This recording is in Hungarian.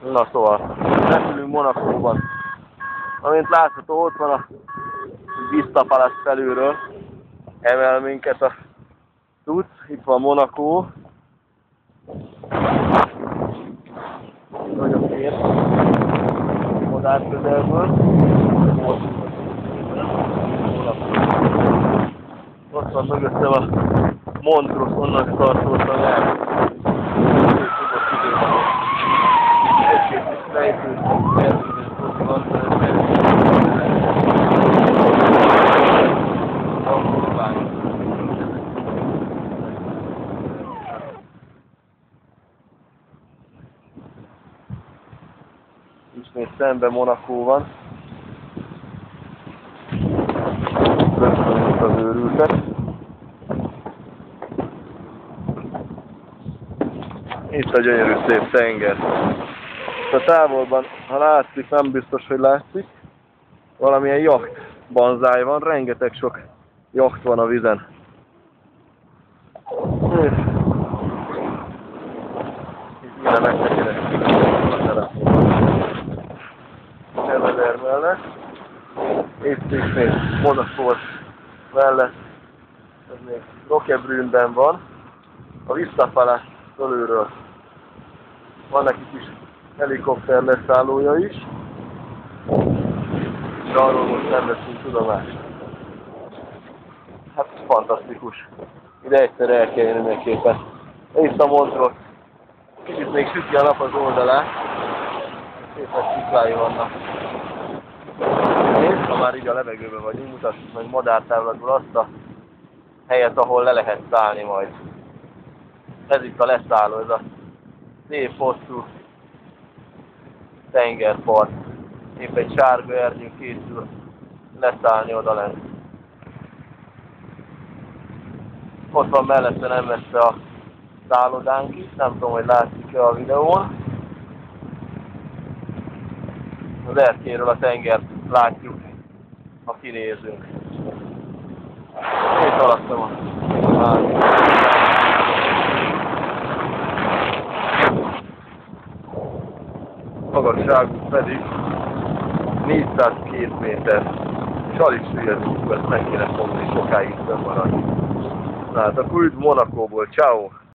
Na szóval, repülünk Monacóban. Amint látható, ott van a Vista Palace felülről. Emel minket a cucc. Itt van Monaco. Nagyon szép. Modár közelből. Ott van mögöttem a Montrose, onnan tartottam el. Egy-két kis lejtőt, ismét szemben Monaco van. Köszönjük az őrültet. Itt a gyönyörű szép tenger. A távolban, ha látszik, nem biztos, hogy látszik, valamilyen jacht banzáj van, rengeteg sok jacht van a vizen. Itt minden megtekeredik a telefonban. Belvedere mellett. Itt ismét Monaco mellett, ez még Roquebrune-ben van, a Vista Palace fölülről. Van neki kis helikopter leszállója is, és arról most nem veszünk tudomást. Hát fantasztikus. Ide egyszer el kell jönni mindenképpen. Itt a Montrose. Kicsit még süti a nap az oldalát. Szépen sziklái vannak. Ha már így a levegőben vagyunk, mutassuk meg madártávlatból azt a helyet, ahol le lehet szállni majd. Ez itt a leszálló, ez a szép hosszú tengerpart. Épp egy sárga ernyő készül leszállni oda lent. Ott van mellette nem messze a szállodánk is, nem tudom, hogy látszik-e a videón. Az erkéről a tengert látjuk, ha kinézünk. Itt alattam a magasságunk pedig 402 méter. És alig süllyedünk, ezt meg kéne fogni, sokáig fönn maradni. Na hát akkor üdv Monacóból, ciao.